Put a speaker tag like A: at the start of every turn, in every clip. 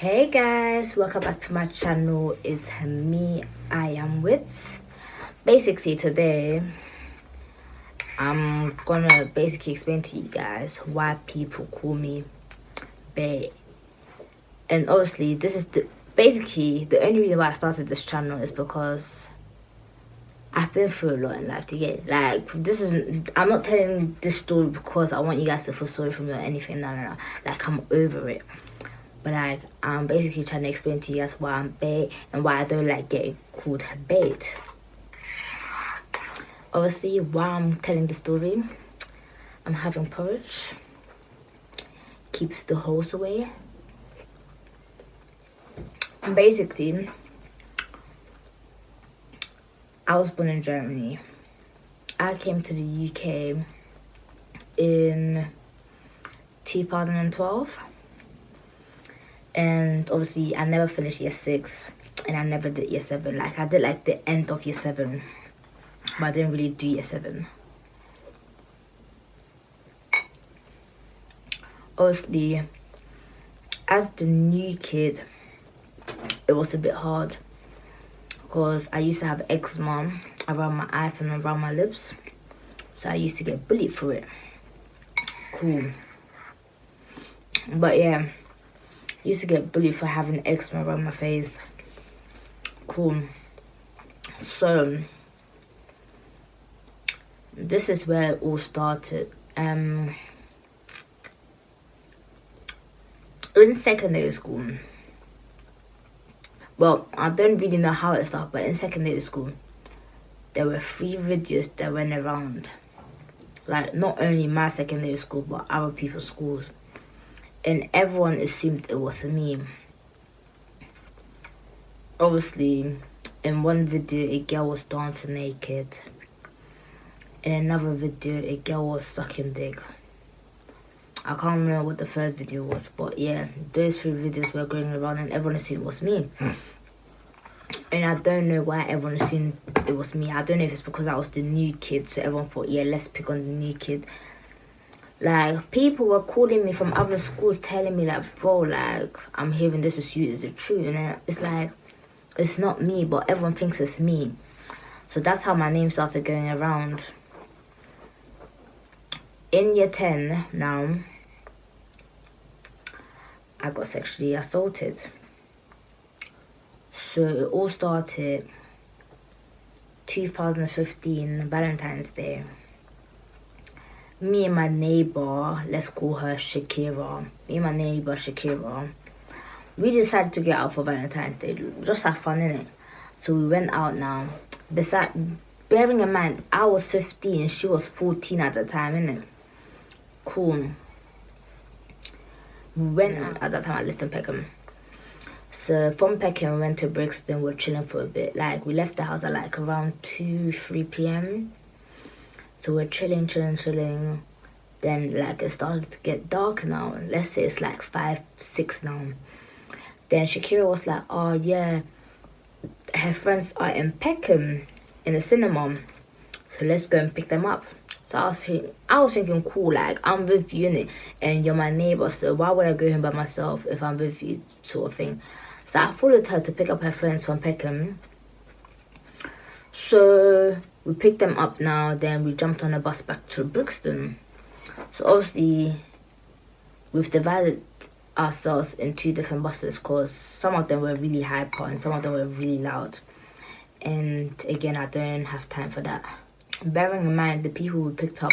A: Hey guys, welcome back to my channel. It's me, I am Wits. Basically today I'm gonna explain to you guys why people call me bae. And obviously this is the only reason why I started this channel is because I've been through a lot in life to get I'm not telling this story because I want you guys to feel sorry for me or anything. No. Like, I'm over it. But I'm basically trying to explain to you guys why I'm bae and why I don't like getting called bait. Obviously, while I'm telling the story, I'm having porridge. Keeps the holes away. And basically, I was born in Germany. I came to the UK in 2012. And obviously I never finished year 6 and I never did year 7. Like, I did like the end of year 7, but I didn't really do year 7. Obviously, as the new kid, it was a bit hard because I used to have eczema around my eyes and around my lips, so I used to get bullied for it. Cool. But yeah, used to get bullied for having eczema around my face. Cool. So this is where it all started. In secondary school. Well, I don't really know how it started, but in secondary school there were 3 videos that went around. Like, not only my secondary school but other people's schools. And everyone assumed it was me. Obviously, in one video, a girl was dancing naked. In another video, a girl was sucking dick. I can't remember what the third video was, but yeah, those 3 videos were going around and everyone assumed it was me. And I don't know why everyone assumed it was me. I don't know if it's because I was the new kid, so everyone thought, yeah, let's pick on the new kid. Like, people were calling me from other schools telling me, like, bro, like, I'm hearing this is you, is it true? And it's like, it's not me, but everyone thinks it's me. So that's how my name started going around. In year 10 now, I got sexually assaulted. So it all started 2015, Valentine's Day. Me and my neighbor, let's call her Shakira. Me and my neighbor Shakira, we decided to get out for Valentine's Day. Just have fun, innit? So we went out now. Bearing in mind, I was 15, she was 14 at the time, innit? Cool. We went out, at that time I lived in Peckham. So from Peckham we went to Brixton. We were chilling for a bit. Like, we left the house at like around 2-3 p.m. So we're chilling. Then, like, it started to get dark now. Let's say it's like 5-6 now. Then Shakira was like, oh yeah, her friends are in Peckham in the cinema, so let's go and pick them up. So I was thinking, cool, like, I'm with you, innit? And you're my neighbor, so why would I go home by myself if I'm with you, sort of thing. So I followed her to pick up her friends from Peckham. So we picked them up now, then we jumped on a bus back to Brixton. So obviously we've divided ourselves in 2 different buses because some of them were really hyper and some of them were really loud. And again, I don't have time for that. Bearing in mind, the people we picked up,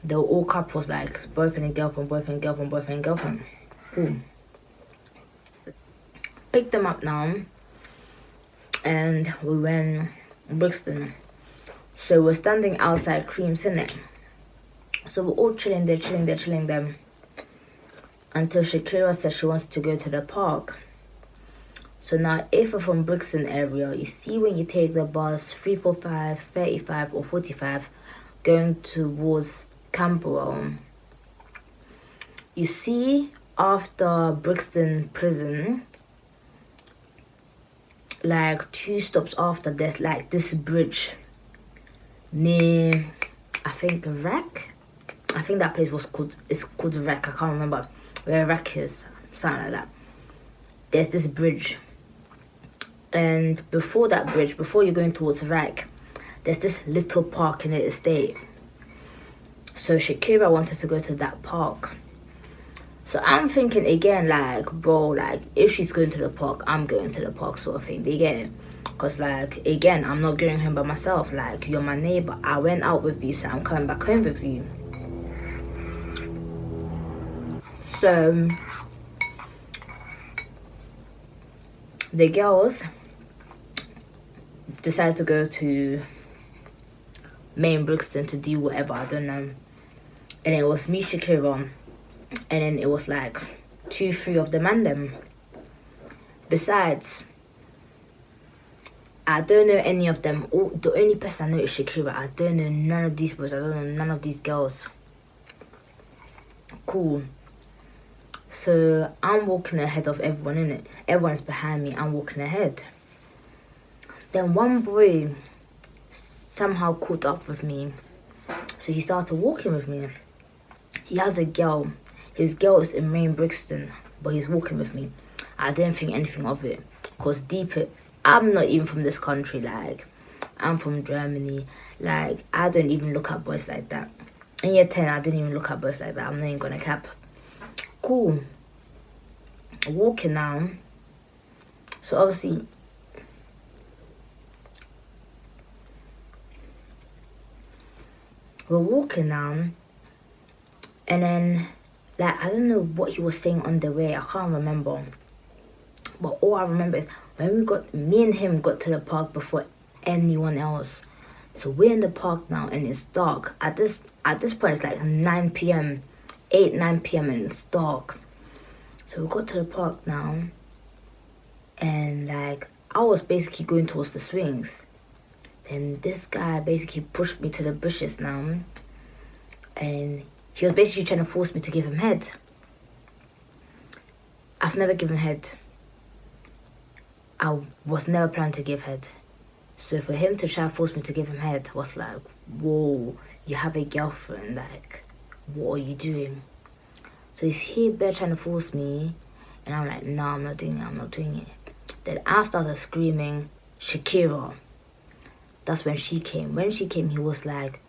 A: they were all couples, like boyfriend and girlfriend. Cool. Picked them up now and we went Brixton. So we're standing outside Cream's, innit? So we're all chilling there until Shakira said she wants to go to the park. So now, if you're from Brixton area, you see when you take the bus 345, 35 or 45 going towards Camberwell, you see after Brixton prison, like 2 stops after, there's like this bridge near, I think, Wreck. I think that place was called Wreck. I can't remember where Wreck is, something like that. there's this bridge, and before that bridge, before you're going towards Rag, there's this little park in the estate. So Shakira wanted to go to that park. So I'm thinking again, like, bro, like, if she's going to the park, I'm going to the park, sort of thing. They get it? Because, like, again, I'm not going home by myself. Like, you're my neighbor. I went out with you, so I'm coming back home with you. So the girls decided to go to main Brixton to do whatever, I don't know. And it was me, Shakira, and then it was like 2-3 of the man them. Besides, I don't know any of them. The only person I know is Shakira. I don't know none of these boys. I don't know none of these girls. Cool. So I'm walking ahead of everyone, innit? Everyone's behind me. I'm walking ahead. Then one boy somehow caught up with me. So he started walking with me. He has a girl. His girl is in main Brixton, but he's walking with me. I didn't think anything of it. Because deep it, I'm not even from this country. Like, I'm from Germany. Like, I don't even look at boys like that. In year 10, I didn't even look at boys like that. I'm not even gonna cap. Cool. Walking now. So obviously, we're walking now, and then, like, I don't know what he was saying on the way. I can't remember. But all I remember is when me and him got to the park before anyone else. So we're in the park now, and it's dark. At this point, it's like 9 p.m., 9 p.m. and it's dark. So we got to the park now, and like, I was basically going towards the swings. Then this guy basically pushed me to the bushes now, and he was basically trying to force me to give him head. I've never given head. I was never planning to give head. So for him to try and force me to give him head was like, whoa, you have a girlfriend, like, what are you doing? So he's here bare trying to force me, and I'm like, no, I'm not doing it. Then I started screaming, Shakira. That's when she came. When she came, he was like,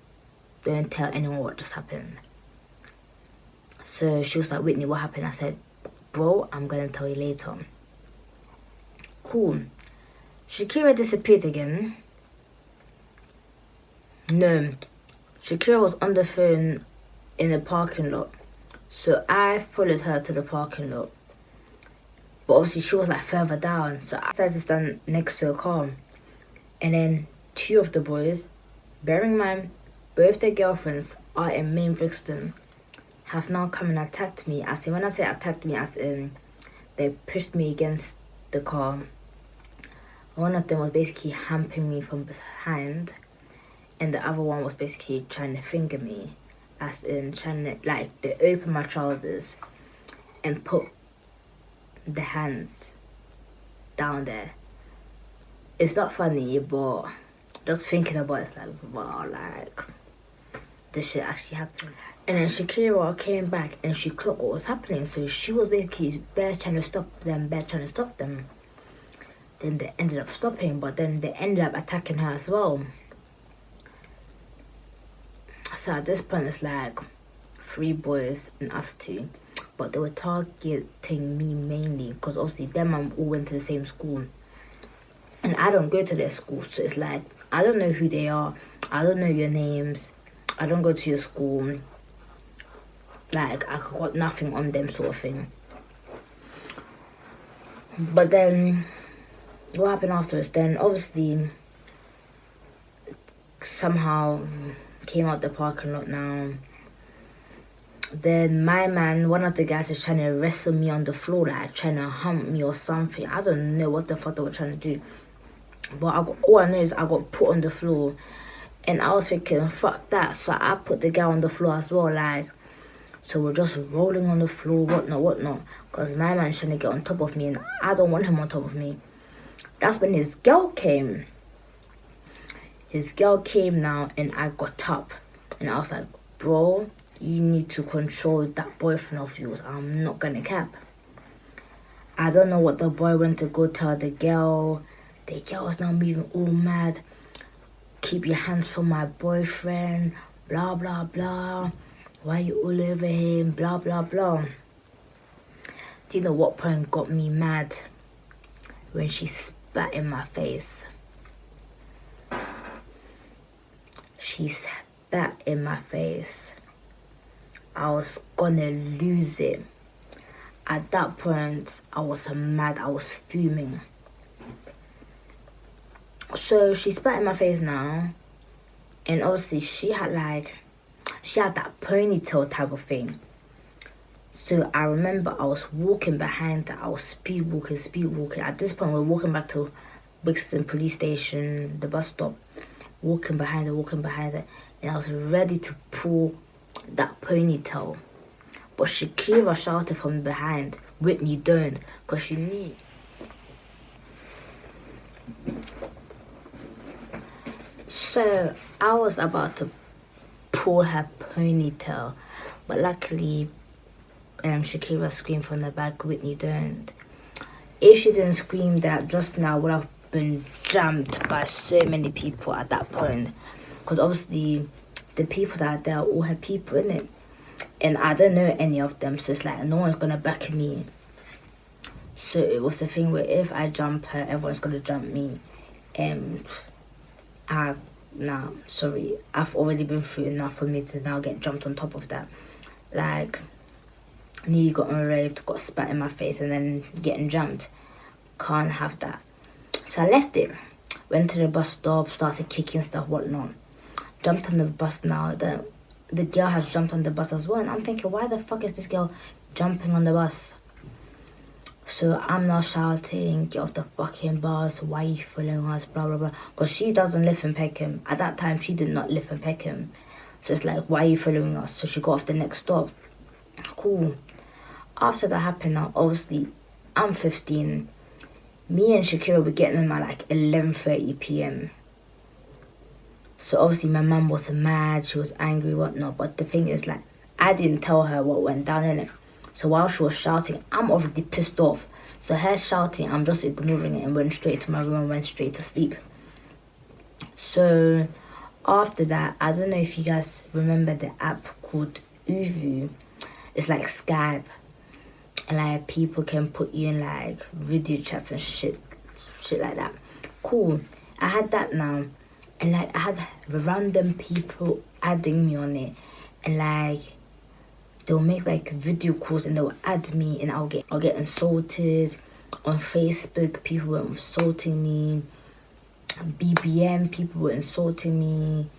A: don't tell anyone what just happened. So she was like, Whitney, what happened? I said, bro, I'm gonna tell you later. Cool. Shakira disappeared again. No, Shakira was on the phone in the parking lot. So I followed her to the parking lot. But obviously she was like further down. So I decided to stand next to a car. And then 2 of the boys, bearing in mind both their girlfriends are in main Brixton, have now come and attacked me. As in, when I say attacked me, as in they pushed me against the car. One of them was basically hampering me from behind, and the other one was basically trying to finger me, as in trying to, like, they open my trousers and put the hands down there. It's not funny, but just thinking about it's like, wow, like, this shit actually happened. And then Shakira came back and she clocked what was happening, so she was basically trying to stop them. Then they ended up stopping, but then they ended up attacking her as well. So at this point, it's like 3 boys and us 2. But they were targeting me mainly because obviously them all went to the same school. And I don't go to their school, so it's like, I don't know who they are. I don't know your names. I don't go to your school. Like, I got nothing on them, sort of thing. But then what happened afterwards? Then obviously somehow came out the parking lot now. Then my man, one of the guys, is trying to wrestle me on the floor, like trying to hump me or something. I don't know what the fuck they were trying to do. But all I know is I got put on the floor. And I was thinking, fuck that. So I put the guy on the floor as well, like. So we're just rolling on the floor, whatnot. Because my man's trying to get on top of me and I don't want him on top of me. That's when his girl came. His girl came now and I got up. And I was like, bro, you need to control that boyfriend of yours. I'm not gonna cap. I don't know what the boy went to go tell the girl. The girl was now moving all mad. Keep your hands from my boyfriend. Blah, blah, blah. Why you all over him? Blah, blah, blah. Do you know what point got me mad? When she spat in my face. She spat in my face. I was gonna lose it. At that point, I was mad. I was fuming. So she spat in my face now. And obviously she had that ponytail type of thing. So I remember I was walking behind her. I was speed walking. At this point, we're walking back to Brixton police station, the bus stop. Walking behind her. And I was ready to pull that ponytail. But Shakira shouted from behind, Whitney, don't, because she knew. So I was about to pull her ponytail, but luckily Shakira screamed from the back, Whitney, don't. If she didn't scream that just now, I would have been jammed by so many people at that point. Because obviously the people that are there all had people in it. And I don't know any of them, so it's like no one's gonna back me. So it was the thing where if I jump her, everyone's gonna jump me. And I've already been through enough for me to now get jumped on top of that. Like, nearly got raped, got spat in my face, and then getting jumped. Can't have that. So I left it. Went to the bus stop, started kicking stuff, whatnot. Jumped on the bus now. The girl has jumped on the bus as well. And I'm thinking, why the fuck is this girl jumping on the bus? So I'm now shouting, get off the fucking bus, why are you following us, blah, blah, blah. Because she doesn't live in Peckham. At that time, she did not live in Peckham. So it's like, why are you following us? So she got off the next stop. Cool. After that happened now, obviously, I'm 15. Me and Shakira were getting home at like 11:30 p.m. So obviously my mum was mad, she was angry, whatnot. But the thing is, like, I didn't tell her what went down in it. So while she was shouting, I'm already pissed off. So her shouting, I'm just ignoring it and went straight to my room and went straight to sleep. So after that, I don't know if you guys remember the app called Uvu. It's like Skype. And like people can put you in like video chats and shit like that. Cool. I had that now. And like I had random people adding me on it. And like they'll make like video calls and they'll add me and I'll get insulted. On Facebook, people were insulting me. BBM, people were insulting me.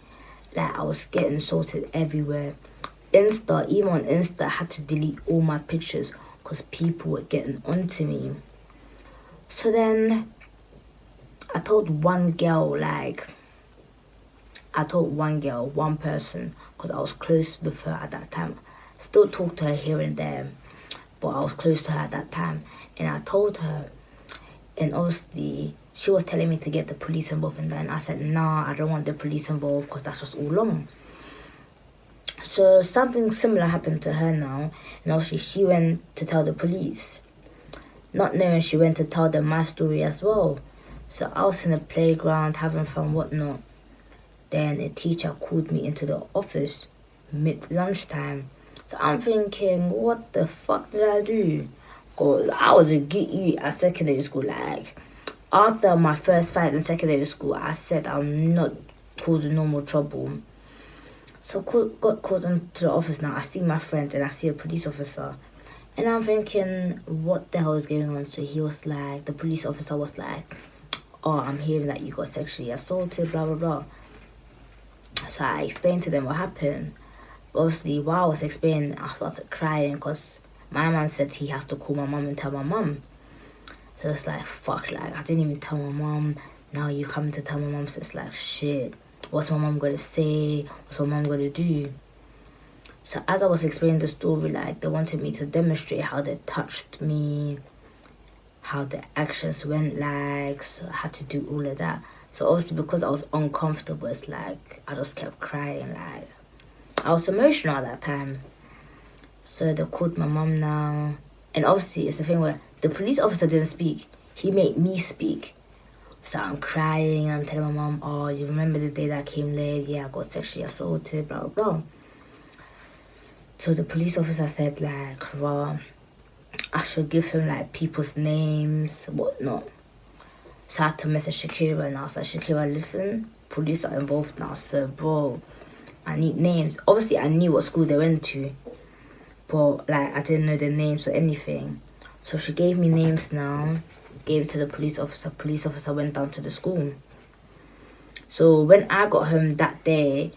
A: Like I was getting insulted everywhere. Even on Insta, I had to delete all my pictures because people were getting onto me. So then I told one person, because I was close with her at that time. Still talk to her here and there, but I was close to her at that time. And I told her, and obviously she was telling me to get the police involved in that. And I said, nah, I don't want the police involved because that's just all wrong. So something similar happened to her now. And obviously she went to tell the police. Not knowing she went to tell them my story as well. So I was in the playground having fun, whatnot. Then a teacher called me into the office mid-lunchtime. So I'm thinking, what the fuck did I do? Because I was a get you at secondary school. Like, after my first fight in secondary school, I said I'm not causing no more trouble. So got called into the office now. I see my friend and I see a police officer. And I'm thinking, what the hell is going on? So he was like, the police officer was like, oh, I'm hearing that you got sexually assaulted, blah, blah, blah. So I explained to them what happened. Obviously, while I was explaining, I started crying because my man said he has to call my mum and tell my mum. So it's like, fuck, like, I didn't even tell my mum. Now you come to tell my mum. So it's like, shit, what's my mum going to say? What's my mum going to do? So as I was explaining the story, like, they wanted me to demonstrate how they touched me, how the actions went like, so I had to do all of that. So obviously because I was uncomfortable, it's like, I just kept crying, like, I was emotional at that time. So they called my mum now. And obviously it's the thing where The police officer didn't speak. He made me speak. So I'm crying. I'm telling my mom, oh, you remember the day that I came late? Yeah, I got sexually assaulted, blah, blah, blah. So the police officer said, like, well, I should give him, like, people's names, whatnot. So I had to message Shakira, and I was like, Shakira, listen, police are involved now. So, bro, I need names. Obviously, I knew what school they went to, but, like, I didn't know their names or anything. So she gave me names now, gave it to the police officer. Police officer went down to the school. So when I got home that day,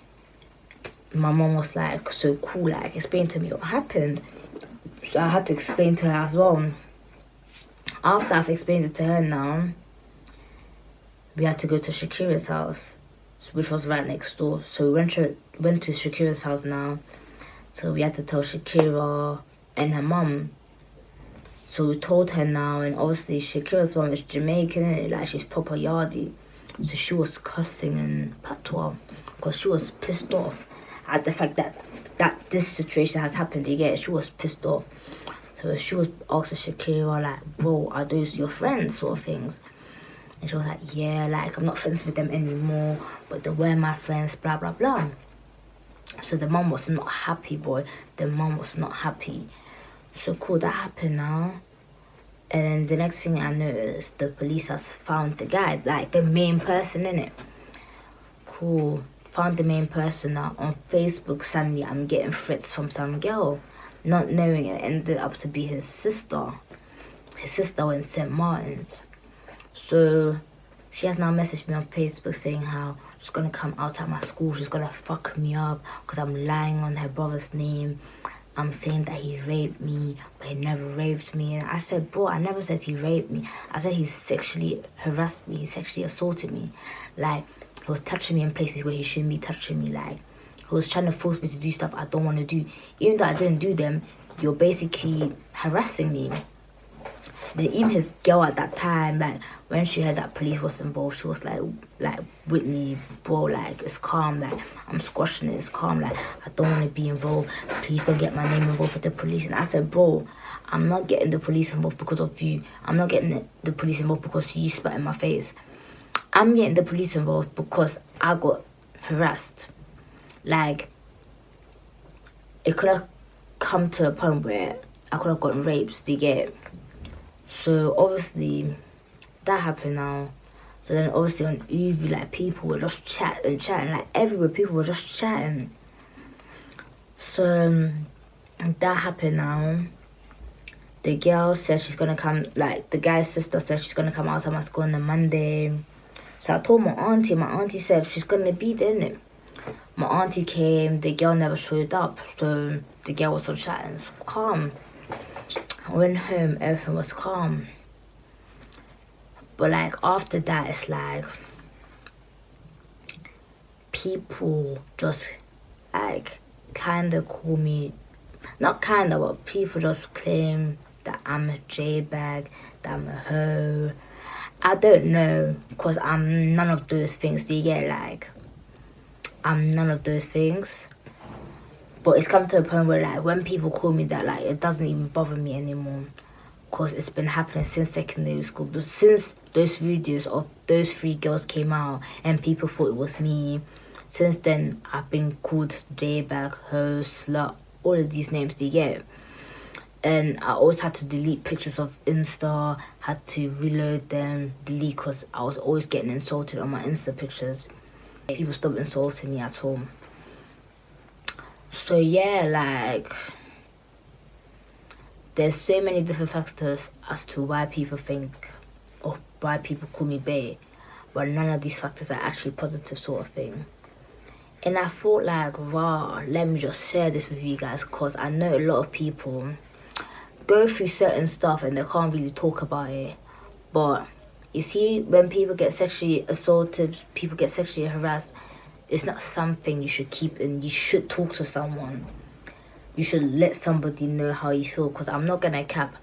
A: my mom was like, so cool, like, explain to me what happened. So I had to explain to her as well. After I've explained it to her now, we had to go to Shakira's house, which was right next door. So we went to Shakira's house now. So we had to tell Shakira and her mom. So we told her now, and obviously Shakira's mom is Jamaican, like she's proper yardie. So she was cussing and patois because she was pissed off at the fact that this situation has happened. You get it? She was pissed off. So she was asking Shakira, like, bro, are those your friends, sort of things? And she was like, yeah, like, I'm not friends with them anymore, but they were my friends, blah, blah, blah. So the mom was not happy, boy. The mom was not happy. So cool, that happened now. And then the next thing I noticed, the police has found the guy, like the main person in it. Cool, found the main person now. On Facebook, suddenly I'm getting threats from some girl. Not knowing it ended up to be his sister. His sister went St. Martin's. So she has now messaged me on Facebook saying how she's gonna come outside my school. She's gonna fuck me up because I'm lying on her brother's name. I'm saying that he raped me, but he never raped me. And I said, bro, I never said he raped me. I said he sexually harassed me. He sexually assaulted me. Like, he was touching me in places where he shouldn't be touching me. Like, he was trying to force me to do stuff I don't want to do. Even though I didn't do them, you're basically harassing me. Then even his girl at that time, like, when she heard that police was involved, she was like, Whitney, bro, like, it's calm, like, I'm squashing it, it's calm, like, I don't want to be involved, please don't get my name involved with the police. And I said, bro, I'm not getting the police involved because of you. I'm not getting the police involved because you spat in my face. I'm getting the police involved because I got harassed. Like, it could have come to a point where I could have gotten raped, do you get it? So obviously that happened now. So then obviously on Uvi, like, people were just chatting, like everywhere people were just chatting. So that happened now. The girl said she's gonna come, like the guy's sister said she's gonna come outside my school on a Monday. So I told my auntie said she's gonna be there, innit? My auntie came, the girl never showed up, so the girl was on chatting, it's calm. I went home, everything was calm. But like after that, it's like people just like kinda call me, not kinda, but people just claim that I'm a J-bag, that I'm a hoe. I don't know, because I'm none of those things, do you get it? Like, I'm none of those things. But it's come to a point where, like, when people call me that, like, it doesn't even bother me anymore. Because it's been happening since secondary school. But since those videos of those 3 girls came out and people thought it was me, since then, I've been called J-bag, hoe, slut, all of these names, do you get it? And I always had to delete pictures of Insta, had to reload them, delete, because I was always getting insulted on my Insta pictures. People stopped insulting me at all. So yeah, like, there's so many different factors as to why people think, or why people call me bae, but none of these factors are actually positive, sort of thing. And I thought, like, wow, let me just share this with you guys, because I know a lot of people go through certain stuff and they can't really talk about it. But you see, when people get sexually assaulted, people get sexually harassed, it's not something you should keep in. You should talk to someone. You should let somebody know how you feel, because I'm not gonna cap.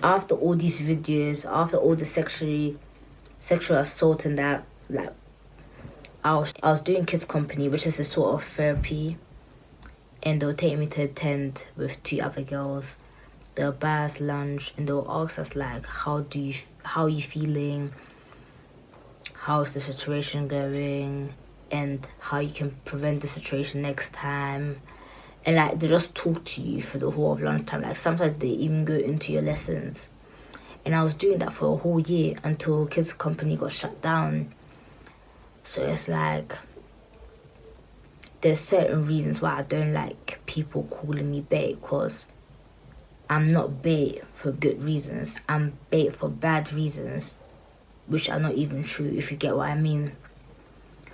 A: After all these videos, after all the sexual assault and that, like, I was doing kids company, which is a sort of therapy, and they'll take me to attend with 2 other girls. they'll buy us lunch and they'll ask us like, how are you feeling? How's the situation going? And how you can prevent the situation next time. And like they just talk to you for the whole of lunchtime. Like sometimes they even go into your lessons. And I was doing that for a whole year until kids company got shut down. So it's like there's certain reasons why I don't like people calling me bait, because I'm not bait for good reasons. I'm bait for bad reasons, which are not even true, if you get what I mean.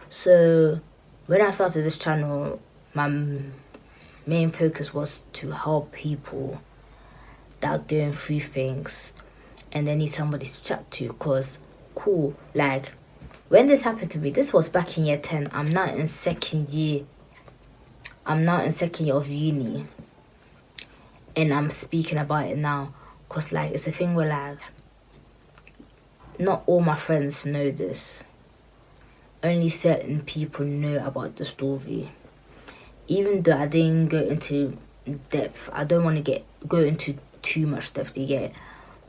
A: So when I started this channel, my main focus was to help people that are going through things and they need somebody to chat to. Because cool, like when this happened to me, this was back in year 10. I'm now in second year of uni, and I'm speaking about it now because like it's a thing where like not all my friends know this. Only certain people know about the story. Even though I didn't go into depth, I don't want to go into too much depth, you get it?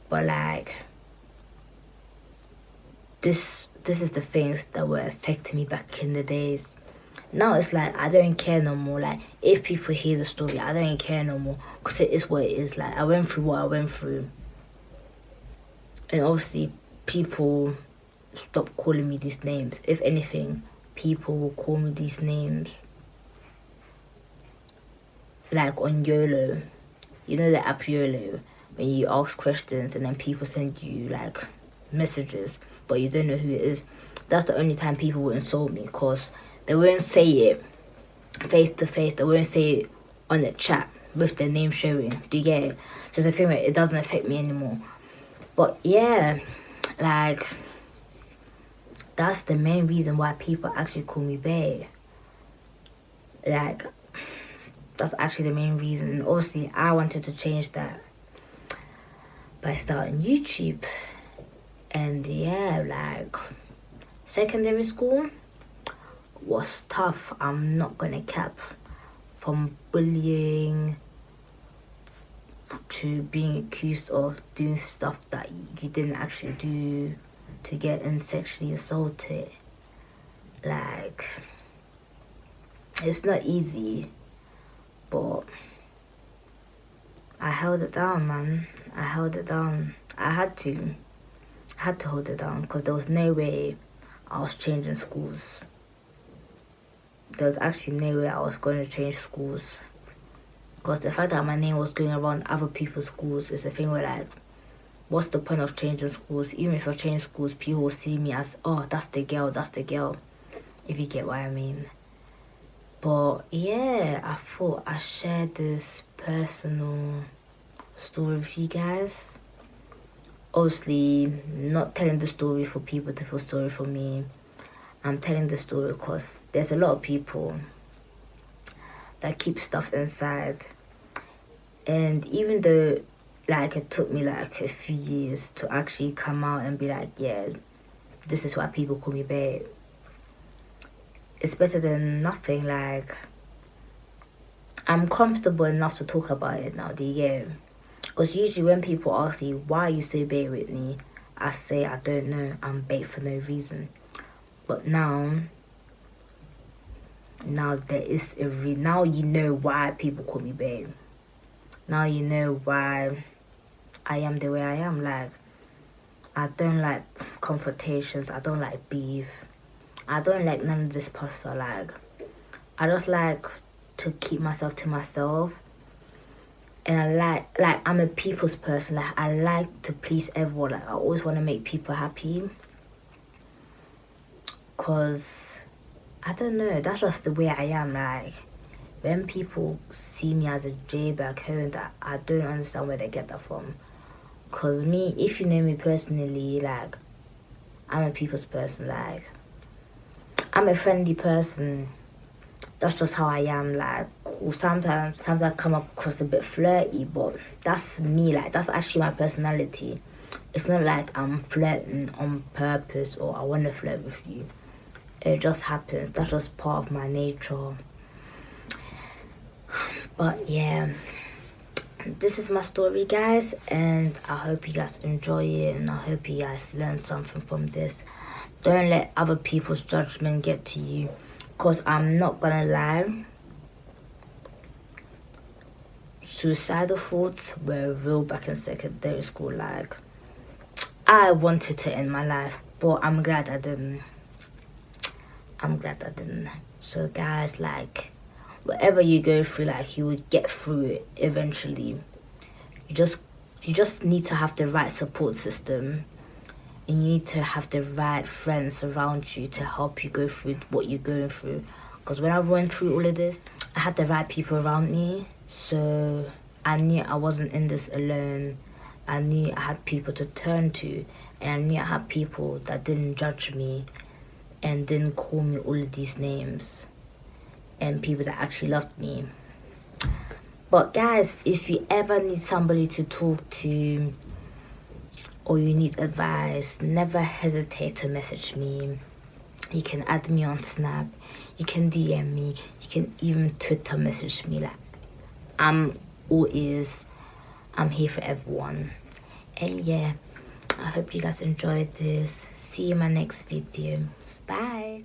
A: But like this is the things that were affecting me back in the days. Now it's like I don't care no more. Like if people hear the story, I don't care no more, because it is what it is. Like I went through what I went through, and obviously people stop calling me these names. If anything, people will call me these names like on YOLO. You know the app YOLO, when you ask questions and then people send you like messages but you don't know who it is. That's the only time people will insult me, because they won't say it face to face. They won't say it on the chat with their name showing. Do you get it? Just a thing where it doesn't affect me anymore. But yeah, like that's the main reason why people actually call me bae. Like that's actually the main reason. And obviously I wanted to change that by starting YouTube. And yeah, like secondary school was tough. I'm not gonna cap. From bullying to being accused of doing stuff that you didn't actually do, to getting sexually assaulted. Like it's not easy, but I held it down, man. I held it down. I had to hold it down, because there was no way I was changing schools. There was actually no way I was going to change schools, because the fact that my name was going around other people's schools is a thing where like, what's the point of changing schools? Even if I change schools, people will see me as, oh, that's the girl, if you get what I mean. But yeah, I thought I shared this personal story with you guys. Obviously not telling the story for people to feel sorry for me. I'm telling the story because there's a lot of people that keep stuff inside, and even though like it took me like a few years to actually come out and be like, yeah, this is why people call me babe, it's better than nothing. Like I'm comfortable enough to talk about it now, do you get it? Because usually when people ask you, why are you so bait with me? I say, I don't know, I'm bait for no reason. But now there is now you know why people call me babe. Now you know why I am the way I am. Like, I don't like confrontations, I don't like beef, I don't like none of this pasta. Like, I just like to keep myself to myself. And I like I'm a people's person. Like I like to please everyone. Like I always want to make people happy, cause I don't know, that's just the way I am. Like when people see me as a J back home, that I don't understand where they get that from. Cause me, if you know me personally, like I'm a people's person. Like I'm a friendly person. That's just how I am. Like sometimes I come across a bit flirty, but that's me. Like that's actually my personality. It's not like I'm flirting on purpose or I want to flirt with you. It just happens. That's just part of my nature. But yeah, this is my story, guys, and I hope you guys enjoy it, and I hope you guys learn something from this. Don't let other people's judgment get to you, because I'm not gonna lie, suicidal thoughts were real back in secondary school. Like, I wanted to end my life, but I'm glad I didn't. So guys, like, whatever you go through, like, you will get through it eventually. You just need to have the right support system, and you need to have the right friends around you to help you go through what you're going through. Because when I went through all of this, I had the right people around me, so I knew I wasn't in this alone. I knew I had people to turn to, and I knew I had people that didn't judge me and didn't call me all of these names, and people that actually loved me. But guys, if you ever need somebody to talk to, or you need advice, never hesitate to message me. You can add me on Snap, you can DM me, you can even Twitter message me. Like, I'm all ears. I'm here for everyone. And yeah, I hope you guys enjoyed this. See you in my next video. Bye.